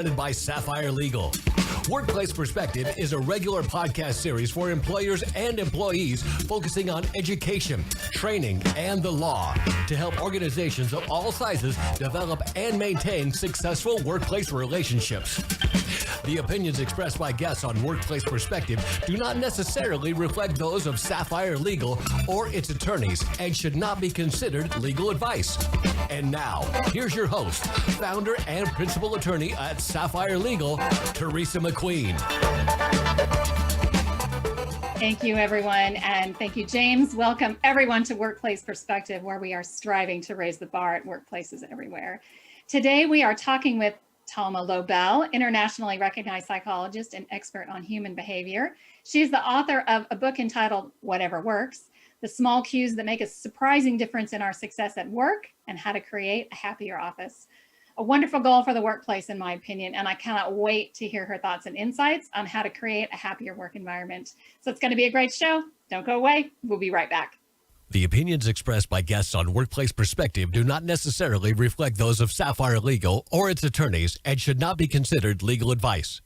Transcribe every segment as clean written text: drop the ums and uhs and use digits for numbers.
Presented by Sapphire Legal. Workplace Perspective is a regular podcast series for employers and employees focusing on education, training, and the law to help organizations of all sizes develop and maintain successful workplace relationships. The opinions expressed by guests on Workplace Perspective do not necessarily reflect those of Sapphire Legal or its attorneys and should not be considered legal advice. And now, here's your host, founder and principal attorney at Sapphire Legal, Teresa McQueen. Thank you, everyone, and thank you, James. Welcome, everyone, to Workplace Perspective, where we are striving to raise the bar at workplaces everywhere. Today, we are talking with Talma Lobel, internationally recognized psychologist and expert on human behavior. She's the author of a book entitled Whatever Works: The Small Cues That Make a Surprising Difference in Our Success at Work and How to Create a Happier Office. A wonderful goal for the workplace, in my opinion, and I cannot wait to hear her thoughts and insights on how to create a happier work environment. So it's going to be a great show. Don't go away. We'll be right back. The opinions expressed by guests on Workplace Perspective do not necessarily reflect those of Sapphire Legal or its attorneys and should not be considered legal advice.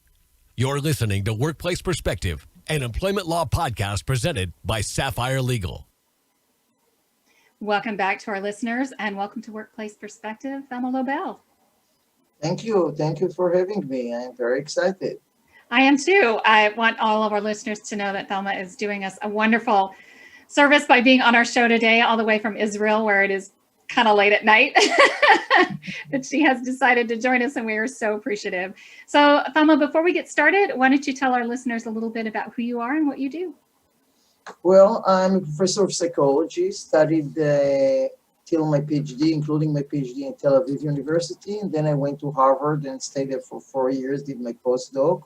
You're listening to Workplace Perspective, an employment law podcast presented by Sapphire Legal. Welcome back to our listeners and welcome to Workplace Perspective, Talma Lobel. Thank you. Thank you for having me. I'm very excited. I am too. I want all of our listeners to know that Talma is doing us a wonderful service by being on our show today, all the way from Israel, where it is kind of late at night. But she has decided to join us, and we are so appreciative. So, Talma, before we get started, why don't you tell our listeners a little bit about who you are and what you do? Well, I'm a professor of psychology, studied till my PhD, including my PhD in Tel Aviv University. And then I went to Harvard and stayed there for 4 years, did my postdoc,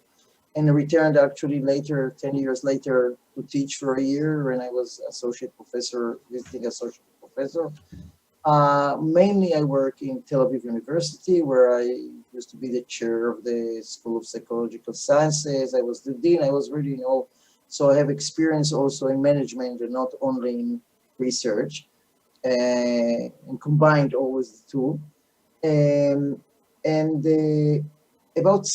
and returned actually later, 10 years later, to teach for a year. And I was associate professor, visiting associate professor. Mainly I work in Tel Aviv University, where I used to be the chair of the School of Psychological Sciences. I was the dean. I was really, so I have experience also in management and not only in research, and combined always the two. About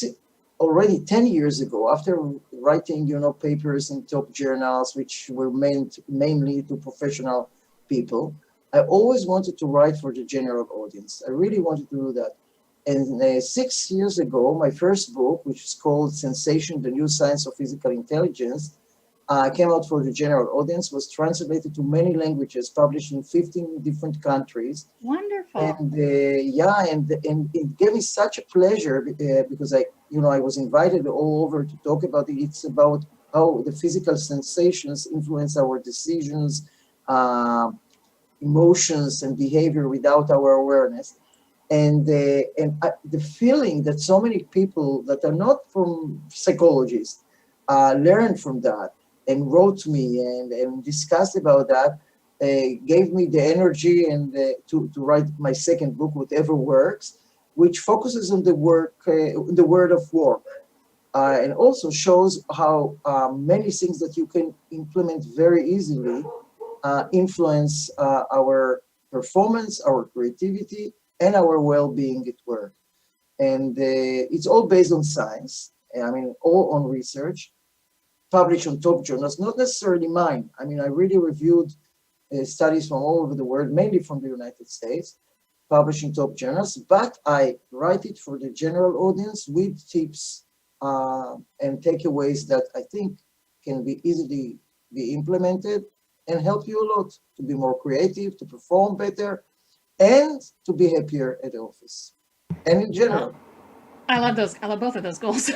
already 10 years ago, after writing, papers in top journals, which were meant mainly to professional people, I always wanted to write for the general audience. I really wanted to do that. And 6 years ago, my first book, which is called Sensation, the New Science of Physical Intelligence, came out for the general audience, was translated to many languages, published in 15 different countries. Wonderful. And and it gave me such a pleasure because I was invited all over to talk about it. It's about how the physical sensations influence our decisions, emotions, and behavior without our awareness. And the feeling that so many people that are not from psychologists learned from that and wrote to me and discussed about that, gave me the energy and to write my second book, Whatever Works, which focuses on the word of work, and also shows how many things that you can implement very easily influence our performance, our creativity, and our well-being at work. And it's all based on science. All on research, published on top journals, not necessarily mine. I really reviewed studies from all over the world, mainly from the United States, published in top journals, but I write it for the general audience with tips and takeaways that I think can be easily be implemented and help you a lot to be more creative, to perform better, and to be happier at the office and in general. I love those. I love both of those goals.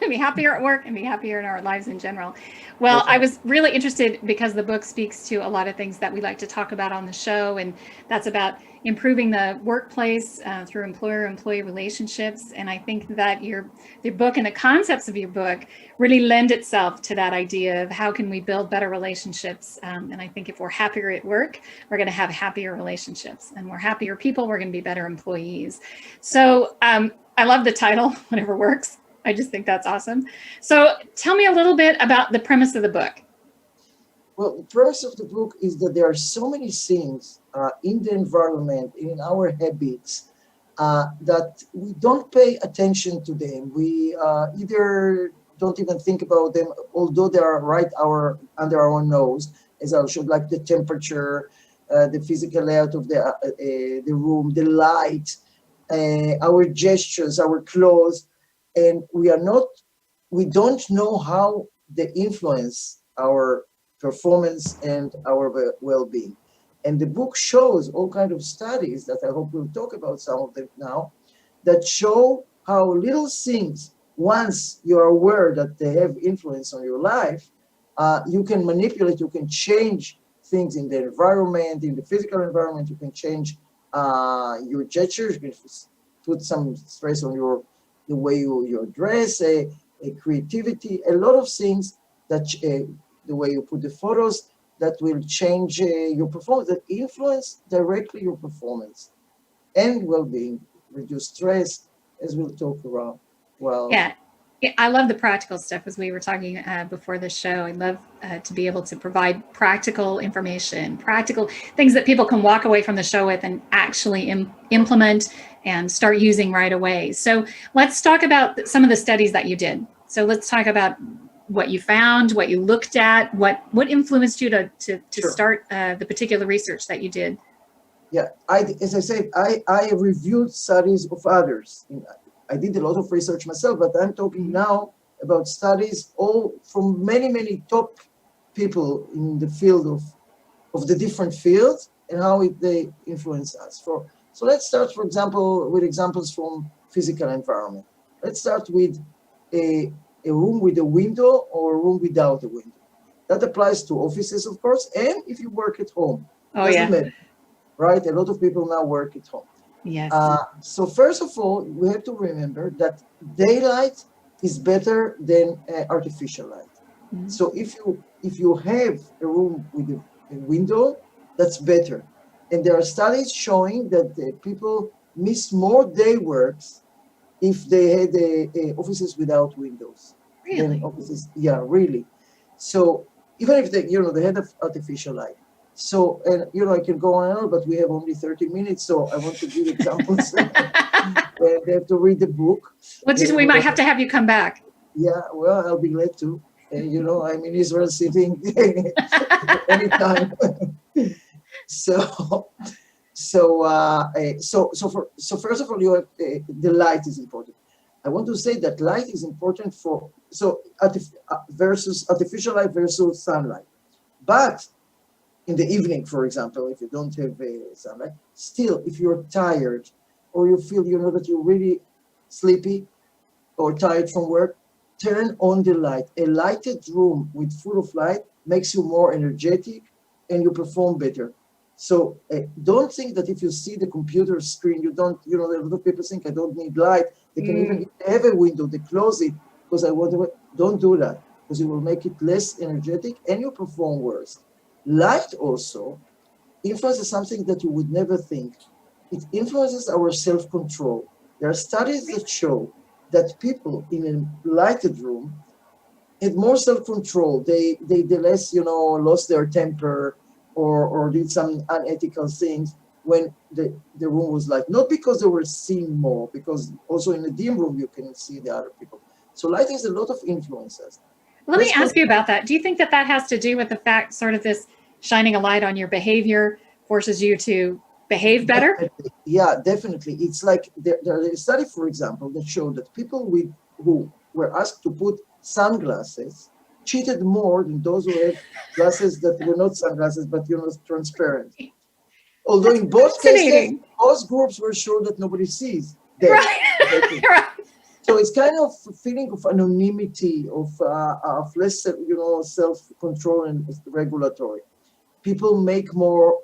Be happier at work and be happier in our lives in general. Well, I was really interested because the book speaks to a lot of things that we like to talk about on the show, and that's about improving the workplace through employer-employee relationships. And I think that your book and the concepts of your book really lend itself to that idea of how can we build better relationships. And I think if we're happier at work, we're going to have happier relationships, and we're happier people, we're going to be better employees. So I love the title, Whatever Works. I just think that's awesome. So tell me a little bit about the premise of the book. Well, the premise of the book is that there are so many things in the environment, in our habits, that we don't pay attention to them. We either don't even think about them, although they are right under our nose, as I should, like the temperature, the physical layout of the room, the light, our gestures, our clothes, and we don't know how they influence our performance and our well-being. And the book shows all kinds of studies that I hope we'll talk about some of them now, that show how little things, once you're aware that they have influence on your life, you can manipulate, you can change things in the environment, in the physical environment, you can change your gestures, you can put some stress on the way you dress, a creativity, a lot of things that the way you put the photos that will change your performance, that influence directly your performance and well-being, reduce stress, as we'll talk about. Well, Yeah. Yeah, I love the practical stuff as we were talking before the show. I love to be able to provide practical information, practical things that people can walk away from the show with and actually implement and start using right away. So let's talk about some of the studies that you did. So let's talk about what you found, what you looked at, what influenced you to sure. start the particular research that you did. Yeah, as I said, I reviewed studies of others. I did a lot of research myself, but I'm talking now about studies all from many top people in the field of the different fields and how they influence us. So let's start, for example, with examples from physical environment. Let's start with a room with a window or a room without a window. That applies to offices, of course, and if you work at home. Oh, Doesn't yeah. matter, right? A lot of people now work at home. Yes. So first of all, we have to remember that daylight is better than artificial light. Mhm. So if you have a room with a window, that's better. And there are studies showing that people miss more day works if they had offices without windows than Really? offices. Yeah, really. So even if they had artificial light. So, and I can go on and on, but we have only 30 minutes, so I want to give examples. They have to read the book. We might have to have you come back. Yeah, well, I'll be glad to. I'm in Israel sitting anytime. So first of all, you have the light is important. I want to say that light is important versus artificial light versus sunlight. But in the evening, for example, if you don't have sunlight, still, if you're tired or you feel that you're really sleepy or tired from work, turn on the light. A lighted room with full of light makes you more energetic and you perform better. So don't think that if you see the computer screen, you don't, a lot of people think I don't need light. They can even, if they have a window, they close it because I want to, don't do that because it will make it less energetic and you perform worse. Light also influences something that you would never think. It influences our self-control. There are studies that show that people in a lighted room had more self-control. They less, lost their temper or did some unethical things when the room was light. Not because they were seeing more, because also in a dim room you can see the other people. So light has a lot of influences. Let me ask you about that. Do you think that has to do with the fact, sort of this shining a light on your behavior forces you to behave better? Definitely. Yeah, definitely. It's like there is a study, for example, that showed that people who were asked to put sunglasses cheated more than those who had glasses that were not sunglasses, but transparent. Although in both cases, both groups were sure that nobody sees them. Right. Right. So it's kind of a feeling of anonymity, of less, self-control and regulatory. People make more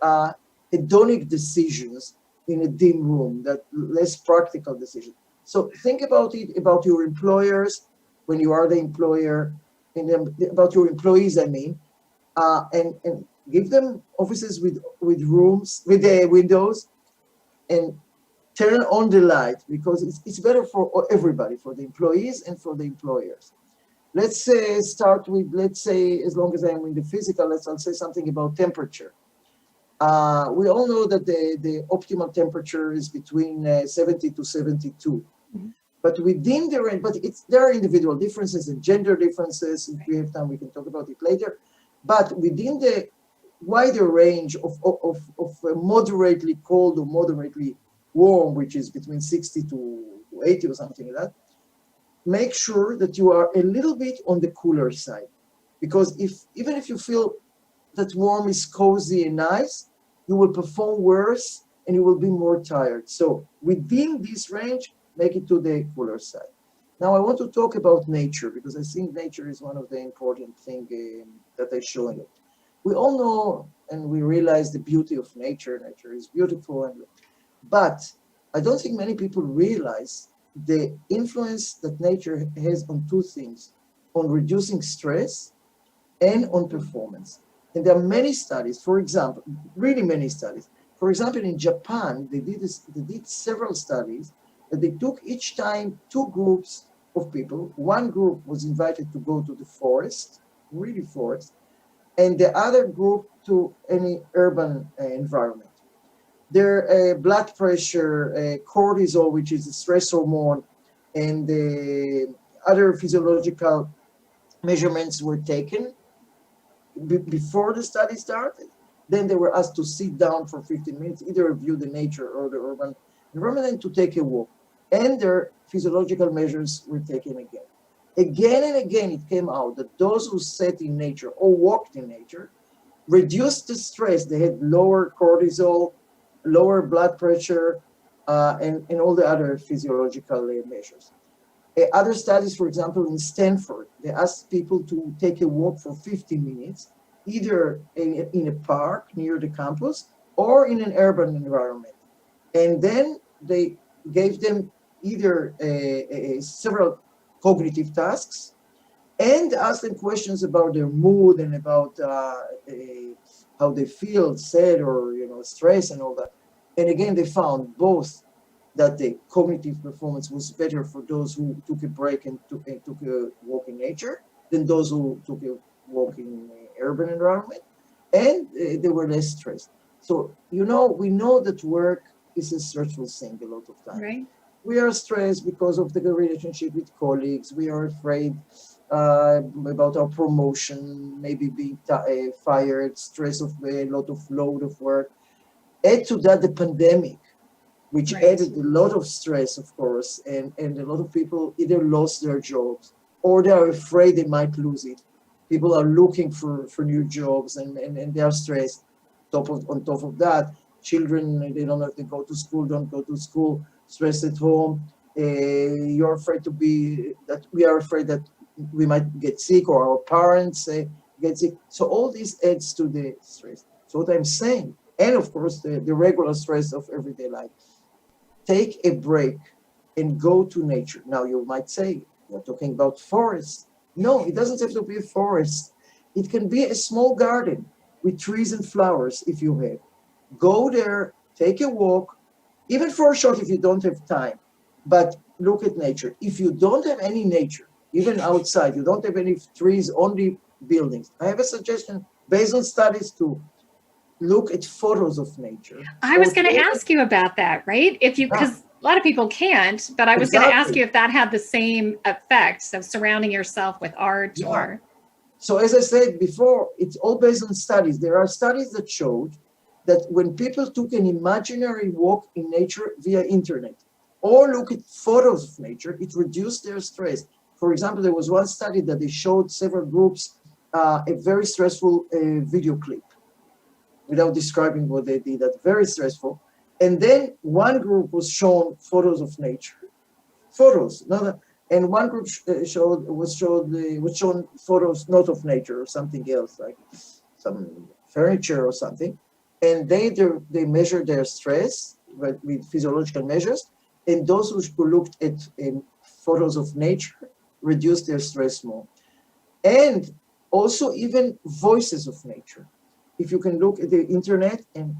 hedonic decisions in a dim room, that less practical decisions. So think about it, about your employers, when you are the employer, and about your employees, I mean, and give them offices with rooms, with windows, and turn on the light, because it's better for everybody, for the employees and for the employers. Let's start with, as long as I'm in the physical, I'll say something about temperature. We all know that the optimal temperature is between 70 to 72. Mhm. But within the range, but there are individual differences and gender differences. If we have time, we can talk about it later. But within the wider range of moderately cold or moderately warm, which is between 60 to 80 or something like that, make sure that you are a little bit on the cooler side. Because even if you feel that warm is cozy and nice, you will perform worse and you will be more tired. So within this range, make it to the cooler side. Now I want to talk about nature because I think nature is one of the important things that I show in it. We all know and we realize the beauty of nature. Nature is beautiful, but I don't think many people realize the influence that nature has on two things: on reducing stress and on performance. And there are many studies, for example, really many studies. For example, in Japan, they did several studies that they took each time two groups of people. One group was invited to go to the forest, really forest, and the other group to any urban environment. Their blood pressure, cortisol, which is a stress hormone, and the other physiological measurements were taken before the study started. Then they were asked to sit down for 15 minutes, either review the nature or the urban environment, and to take a walk. And their physiological measures were taken again. Again and again, it came out that those who sat in nature or walked in nature reduced the stress. They had lower cortisol, lower blood pressure, and all the other physiological measures. Other studies, for example, in Stanford, they asked people to take a walk for 15 minutes, either in a park near the campus or in an urban environment. And then they gave them either several cognitive tasks and asked them questions about their mood and about how they feel, sad or stress and all that. And again, they found both that the cognitive performance was better for those who took a break and took a walk in nature than those who took a walk in urban environment, and they were less stressed. So we know that work is a stressful thing a lot of times. Right. We are stressed because of the relationship with colleagues. We are afraid about our promotion, maybe being fired, stress of a lot of load of work. Add to that the pandemic, which Right. added a lot of stress, of course, and a lot of people either lost their jobs or they are afraid they might lose it. People are looking for new jobs and they are stressed. On top of that, children, they don't have to go to school, don't go to school, stress at home. You're afraid we are afraid that we might get sick or our parents get sick. So all this adds to the stress. So what I'm saying, and of course the regular stress of everyday life, take a break and go to nature. Now you might say, we're talking about forests. No, it doesn't have to be a forest. It can be a small garden with trees and flowers if you have. Go there, take a walk, even for a short if you don't have time, but look at nature. If you don't have any nature, even outside, you don't have any trees, only buildings, I have a suggestion based on studies to look at photos of nature. I was going to ask you about that, right? Because a lot of people can't, but I was going to ask you if that had the same effect of surrounding yourself with art or. So as I said before, it's all based on studies. There are studies that showed that when people took an imaginary walk in nature via internet or look at photos of nature, it reduced their stress. For example, there was one study that they showed several groups a very stressful video clip without describing what they did. That's very stressful. And then one group was shown photos of nature, photos, and one group was shown photos not of nature or something else, like some furniture or something. And they measured their stress with physiological measures, and those who looked at photos of nature reduced their stress more. And also even voices of nature. If you can look at the internet and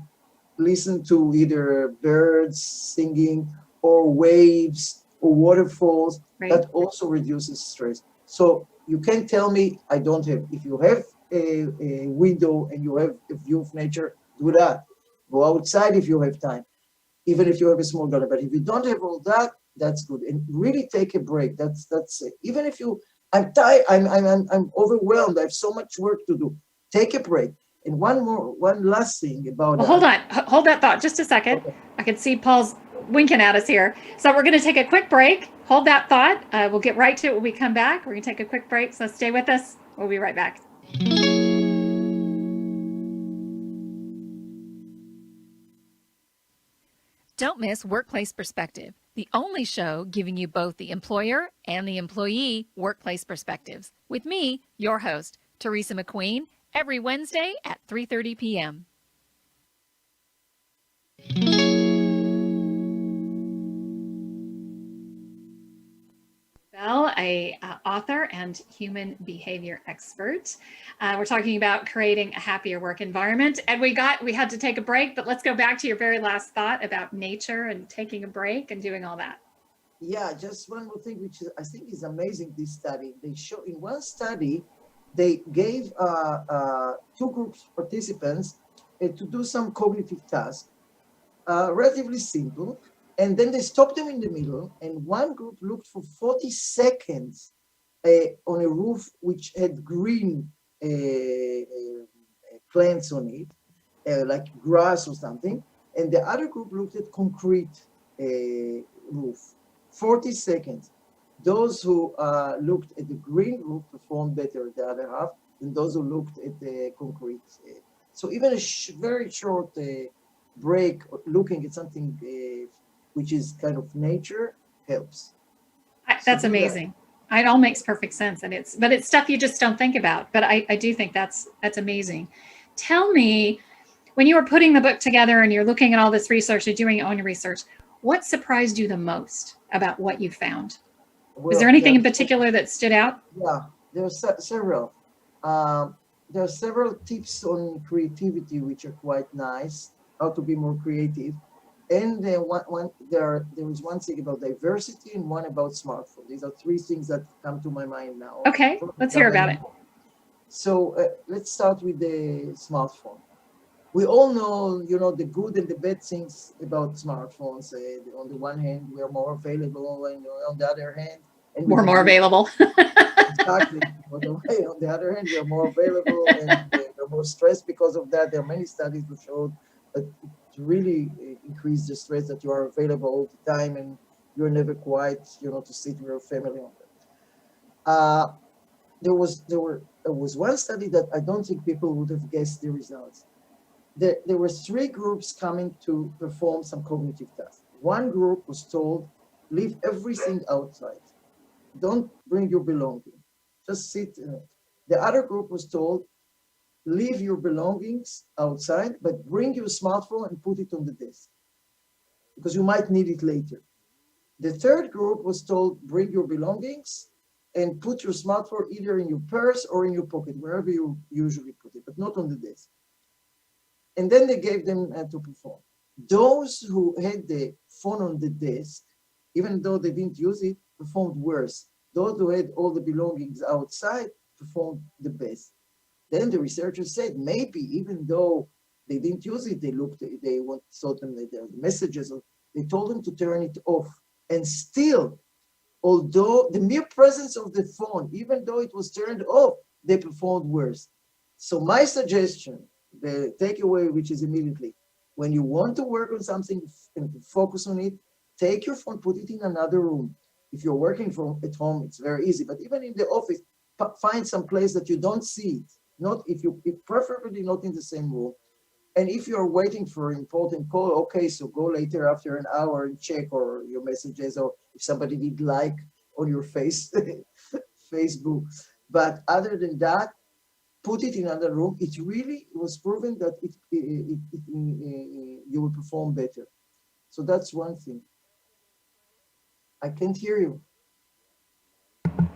listen to either birds singing or waves or waterfalls, Right. that also reduces stress. So you can't tell me I don't have. If you have a window and you have a view of nature, do that. Go outside if you have time, even if you have a small garden. But if you don't have all that, that's good. And really take a break. That's it. Even if I'm tired, I'm overwhelmed. I have so much work to do. Take a break. And one last thing about Well, hold on. Hold that thought just a second. Okay. I can see Paul's winking at us here. So we're going to take a quick break. Hold that thought. We'll get right to it when we come back. We're going to take a quick break. So stay with us. We'll be right back. Don't miss Workplace Perspective, the only show giving you both the employer and the employee workplace perspectives. With me, your host, Teresa McQueen, every Wednesday at 3:30 p.m. Lobel, a author and human behavior expert. We're talking about creating a happier work environment, and we had to take a break, but let's go back to your very last thought about nature and taking a break and doing all that. Yeah, just one more thing, which I think is amazing. This study, they show in one study, they gave two groups participants to do some cognitive task, relatively simple, and then they stopped them in the middle, and one group looked for 40 seconds on a roof which had green plants on it, like grass or something, and the other group looked at concrete roof. 40 seconds. Those who looked at the green roof performed better, the other half, than those who looked at the concrete. So even a very short break, looking at something which is kind of nature, helps. That's amazing. It all makes perfect sense, and it's stuff you just don't think about. But I do think that's amazing. Tell me, when you were putting the book together and you're looking at all this research, you're doing your own research, what surprised you the most about what you found? Was there anything in particular that stood out? Yeah, there are several. There are several tips on creativity which are quite nice, how to be more creative. And there is one thing about diversity and one about smartphone. These are three things that come to my mind now. Okay, let's hear about it. So let's start with the smartphone. We all know, the good and the bad things about smartphones. On the one hand, we are more available, and on the other hand, we're more available. Exactly. On the other hand, we are more available and we're more stressed because of that. There are many studies that showed that to really increase the stress that you are available all the time and you're never quite, to sit with your family on that. There was one study that I don't think people would have guessed the results. There were three groups coming to perform some cognitive tasks. One group was told, leave everything outside. Don't bring your belongings. Just sit in it. The other group was told, leave your belongings outside, but bring your smartphone and put it on the desk because you might need it later. The third group was told, bring your belongings and put your smartphone either in your purse or in your pocket, wherever you usually put it, but not on the desk. And then they gave them to perform. Those who had the phone on the desk, even though they didn't use it, performed worse. Those who had all the belongings outside performed the best. Then the researchers said maybe even though they didn't use it, they told them that there were messages, they told them to turn it off. And still, although the mere presence of the phone, even though it was turned off, they performed worse. So my suggestion, the takeaway, which is immediately, when you want to work on something and to focus on it, take your phone, put it in another room. If you're working from at home, it's very easy. But even in the office, find some place that you don't see it. Preferably not in the same room. And if you're waiting for an important call, okay, so go later after an hour and check or your messages or if somebody did like on your Facebook. But other than that, put it in another room. It really was proven that you will perform better. So that's one thing. I can't hear you.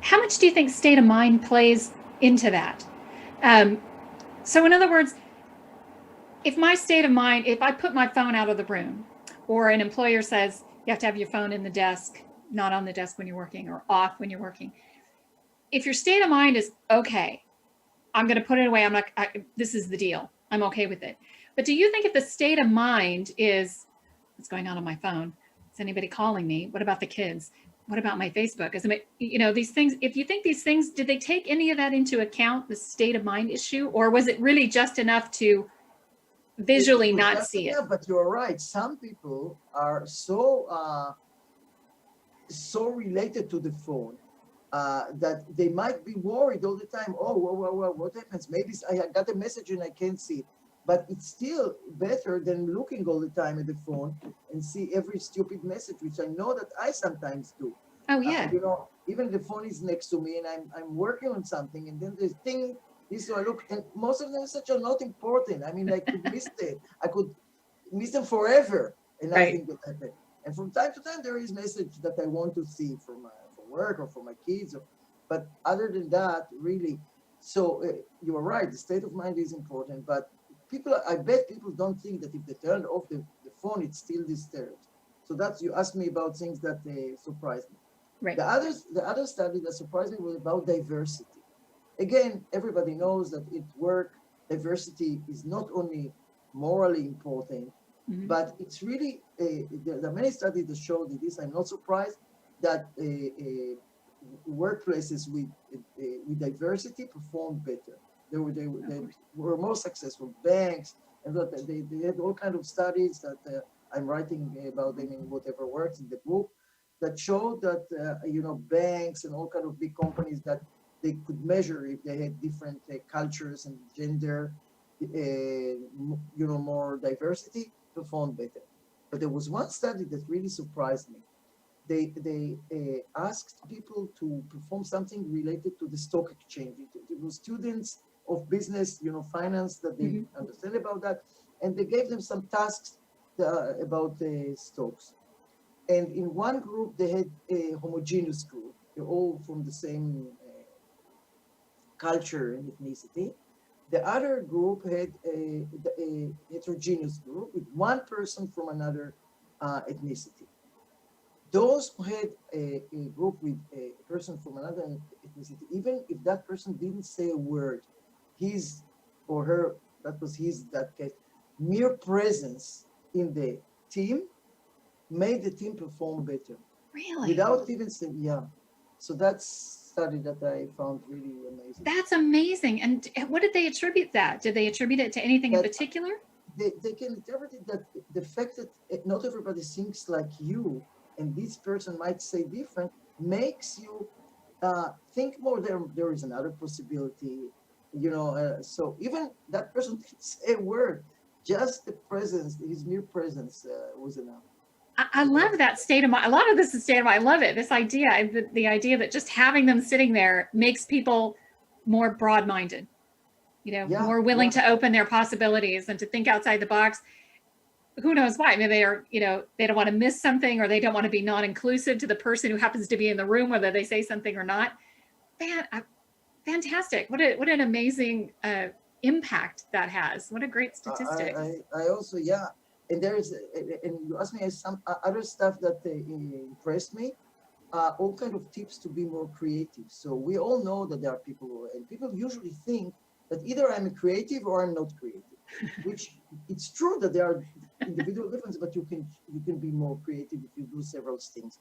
How much do you think state of mind plays into that? So in other words, if my state of mind, if I put my phone out of the room, or an employer says you have to have your phone in the desk, not on the desk when you're working, or off when you're working. If your state of mind is, okay, I'm going to put it away. This is the deal. I'm okay with it. But do you think if the state of mind is what's going on my phone? Is anybody calling me? What about the kids? What about my Facebook? Is it, these things, if you think these things, did they take any of that into account, the state of mind issue, or was it really just enough to visually not see it? But you're right. Some people are so related to the phone that they might be worried all the time. Oh, well, what happens? Maybe I got a message and I can't see it. But it's still better than looking all the time at the phone and see every stupid message, which I know that I sometimes do. Oh yeah. Even the phone is next to me and I'm working on something, and then the thing is, so I look, and most of the messages are not important. I mean, I could miss it. I could miss them forever, and nothing would happen. And from time to time, there is message that I want to see for work or for my kids. But other than that, really, so you are right. The state of mind is important, but I bet people don't think that if they turn off the phone, it's still disturbed. So that's, you asked me about things that surprised me. Right. The other study that surprised me was about diversity. Again, everybody knows that at work, diversity is not only morally important, but it's really, there are many studies that show this. I'm not surprised that workplaces with diversity perform better. They were more successful. Banks, and they had all kinds of studies that I'm writing about them in Whatever Works in the book, that showed that banks and all kinds of big companies, that they could measure if they had different cultures and gender, more diversity, perform better. But there was one study that really surprised me. They asked people to perform something related to the stock exchange. It was students of business, finance, that they understand about that, and they gave them some tasks about the stocks. And in one group, they had a homogeneous group. They're all from the same culture and ethnicity. The other group had a heterogeneous group with one person from another ethnicity. Those who had a group with a person from another ethnicity, even if that person didn't say a word, his or her, that case, mere presence in the team made the team perform better. Really? Without even saying, yeah. So that's study that I found really amazing. That's amazing. And what did they attribute that? Did they attribute it to anything in particular? They can interpret that the fact that not everybody thinks like you, and this person might say different, makes you think more. There is another possibility, so even that person didn't say a word, just the presence, his mere presence was enough. I love that state of mind. A lot of this is state of mind. I love it. This idea, the idea that just having them sitting there makes people more broad-minded, more willing to open their possibilities and to think outside the box. Who knows why? Maybe they are, they don't want to miss something, or they don't want to be non-inclusive to the person who happens to be in the room, whether they say something or not. Fantastic. What an amazing impact that has. What a great statistic. I also, and and you asked me some other stuff that impressed me, all kind of tips to be more creative. So we all know that there are people usually think that either I'm a creative or I'm not creative, which it's true that there are individual differences, but you can be more creative if you do several things.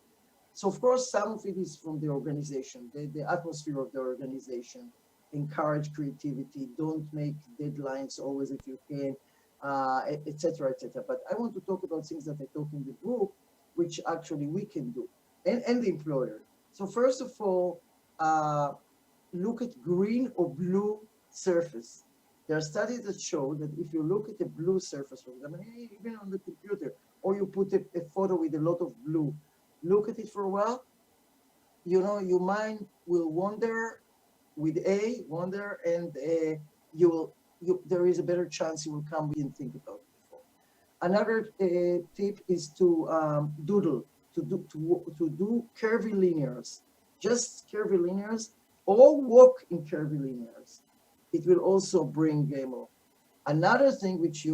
So of course, some of it is from the organization, the atmosphere of the organization, encourage creativity, don't make deadlines always if you can, etc., etc. But I want to talk about things that I talk in the book, which actually we can do, and the employer. So first of all, look at green or blue surface. There are studies that show that if you look at a blue surface, for example, even on the computer, or you put a photo with a lot of blue, look at it for a while, your mind will wander and there is a better chance you will come and think about it before. Another tip is to doodle, to do curvy linears, just curvy linears, or walk in curvy linears. It will also bring more. Another thing which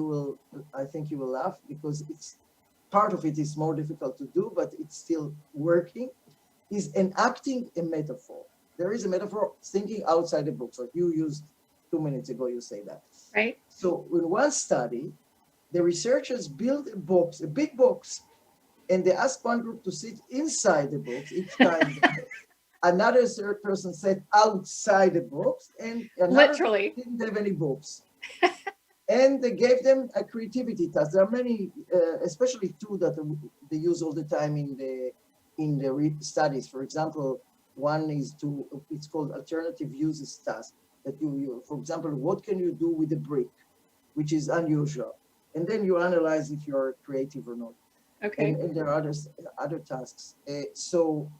I think you will laugh, because it's part of it is more difficult to do, but it's still working, is enacting a metaphor. There is a metaphor, thinking outside the box, like you used 2 minutes ago, you say that. Right. So in one study, the researchers built a box, a big box, and they asked one group to sit inside the box each time. Another third person sat outside the box, and another Literally. didn't have any books. And they gave them a creativity task. There are many, especially two that they use all the time in the studies. For example, one is it's called alternative uses task. That you, for example, what can you do with a brick, which is unusual, and then you analyze if you're creative or not. Okay. And there are other tasks. So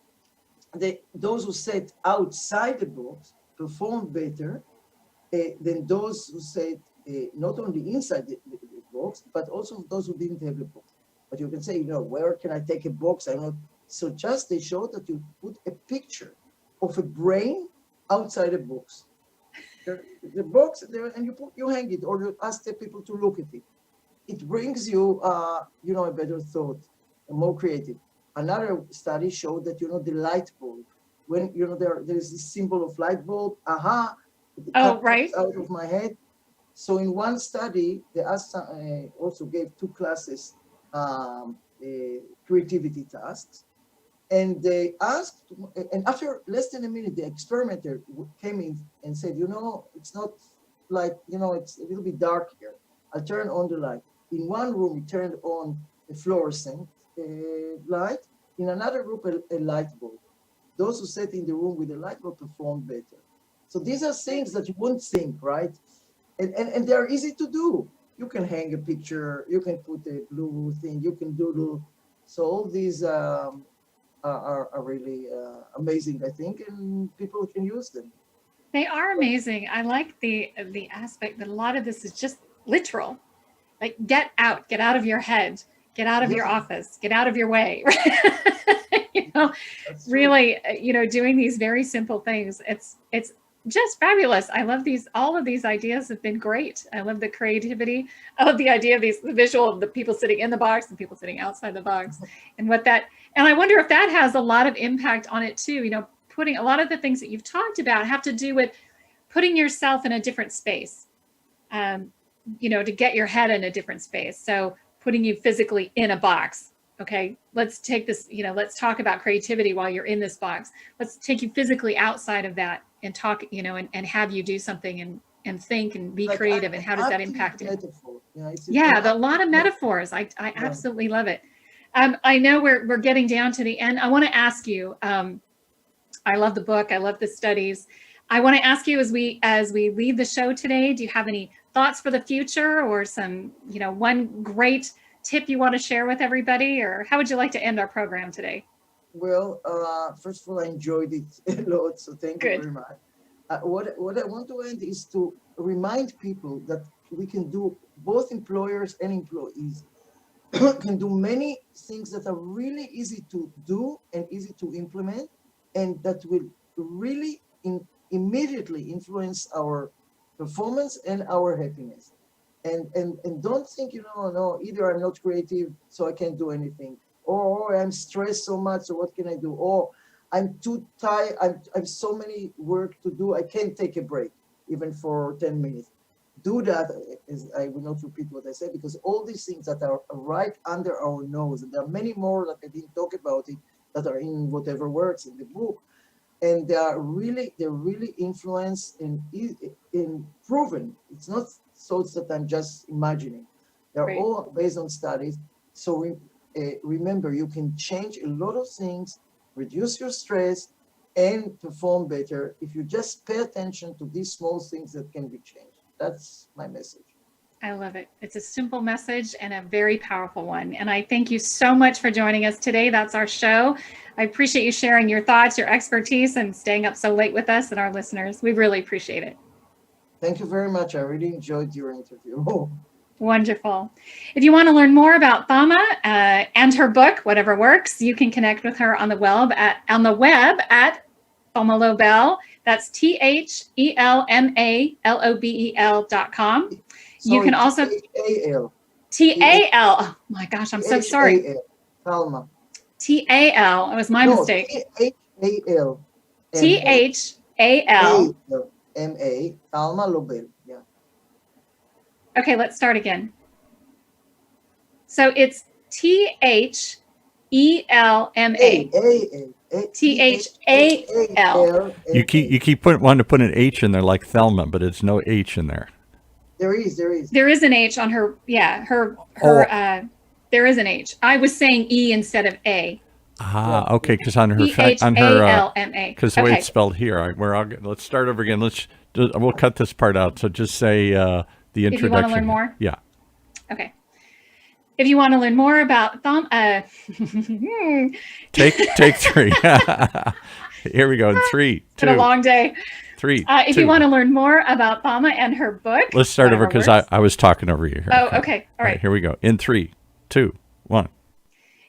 those who sat outside the box performed better than those who sat not only inside the box, but also those who didn't have a box. But you can say, where can I take a box? I'm not. So just they showed that you put a picture of a brain outside a box. The box there, and you hang it, or you ask the people to look at it. It brings you, a better thought, and more creative. Another study showed that the light bulb, when there's this symbol of light bulb, it right. out of my head. So in one study, they also gave two classes creativity tasks, and they asked, and after less than a minute, the experimenter came in and said, it's not like, it's a little bit dark here. I'll turn on the light. In one room, he turned on a fluorescent light. In another room, a light bulb. Those who sat in the room with the light bulb performed better. So these are things that you wouldn't think, right? And they're easy to do. You can hang a picture, you can put a blue thing, you can doodle. So all these are really amazing, I think, and people can use them. They are amazing. I like the aspect that a lot of this is just literal. Like get out of your head, get out of your office, get out of your way. Really, doing these very simple things. It's just fabulous. I love these. All of these ideas have been great. I love the creativity. I love the idea of the visual of the people sitting in the box and people sitting outside the box, and I wonder if that has a lot of impact on it too. Putting a lot of the things that you've talked about have to do with putting yourself in a different space. To get your head in a different space. So putting you physically in a box. Okay, let's take this, let's talk about creativity while you're in this box. Let's take you physically outside of that and talk, and have you do something and think and be creative. And how does that impact it? A lot of metaphors. I absolutely love it. I know we're getting down to the end. I want to ask you, I love the book. I love the studies. I want to ask you as we leave the show today, do you have any thoughts for the future or some, one great tip you want to share with everybody, or how would you like to end our program today? Well, first of all, I enjoyed it a lot, so thank you very much. What I want to end is to remind people that we can do, both employers and employees can do many things that are really easy to do and easy to implement, and that will really immediately influence our performance and our happiness. And don't think, no, either I'm not creative, so I can't do anything, or I'm stressed so much, so what can I do? Or I'm too tired, I have so many work to do, I can't take a break, even for 10 minutes. Do that, I will not repeat what I said, because all these things that are right under our nose, and there are many more that I didn't talk about it, that are in whatever works in the book, and they're really influenced in proven. It's not thoughts that I'm just imagining. They're all based on studies. So remember, you can change a lot of things, reduce your stress, and perform better if you just pay attention to these small things that can be changed. That's my message. I love it. It's a simple message and a very powerful one. And I thank you so much for joining us today. That's our show. I appreciate you sharing your thoughts, your expertise, and staying up so late with us and our listeners. We really appreciate it. Thank you very much. I really enjoyed your interview. Wonderful. If you want to learn more about Talma and her book, Whatever Works, you can connect with her on the web at Talma Lobel. That's THELMALOBEL.com. You can also TAL. TAL. Oh my gosh, I'm so sorry. Talma. TAL. It was my mistake. THAL. THAL. MA. Talma Lobel. Yeah. Okay, let's start again. So it's THELMA. THAL. You keep wanting to put an H in there like Thelma, but it's no H in there. There is. There is an H on her. Yeah, her. There is an H. I was saying E instead of A. Ah, okay. Because on her THALMA. because the way it's spelled here, let's start over again. We'll cut this part out. So just say the introduction. If you want to learn more. Yeah. Okay. If you want to learn more about take 3. Here we go. In 3, 2. It's been a long day. 3. If 2. you want to learn more about Talma and her book. Let's start over because I was talking over you here. Oh, okay. All right. Here we go. In 3, 2, 1.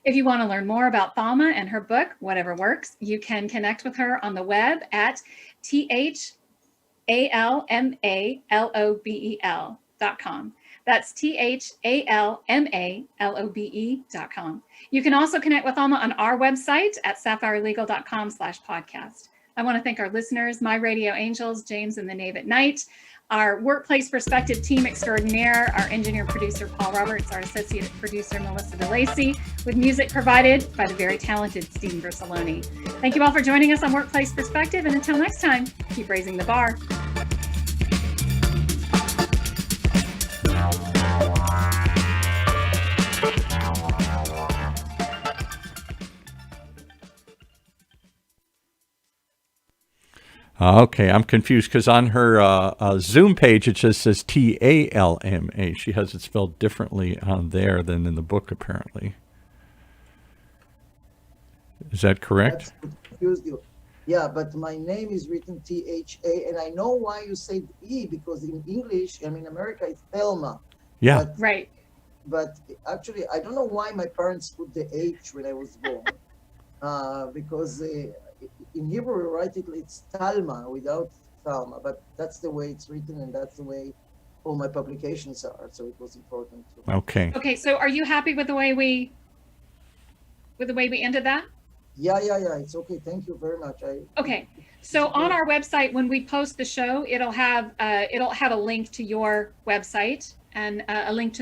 If you want to learn more about Talma and her book, Whatever Works, you can connect with her on the web at THALMALOBEL.com. That's THALMALOBE.com. You can also connect with Talma on our website at sapphirelegal.com/podcast. I want to thank our listeners, my radio angels, James and the Knave at Night, our Workplace Perspective team extraordinaire, our engineer producer, Paul Roberts, our associate producer, Melissa DeLacy, with music provided by the very talented Steve Versaloni. Thank you all for joining us on Workplace Perspective, and until next time, keep raising the bar. Okay, I'm confused because on her Zoom page it just says TALMA. She has it spelled differently on there than in the book, apparently. Is that correct? That's what confused you. Yeah, but my name is written THA, and I know why you said E, because in English, America, it's Thelma. Yeah. Right. But actually, I don't know why my parents put the H when I was born, because in Hebrew, it's Talma without Talma, but that's the way it's written, and that's the way all my publications are. So it was important. Okay. Okay. So, are you happy with the way we ended that? Yeah. It's okay. Thank you very much. Okay. So on our website, when we post the show, it'll have a link to your website and a link to the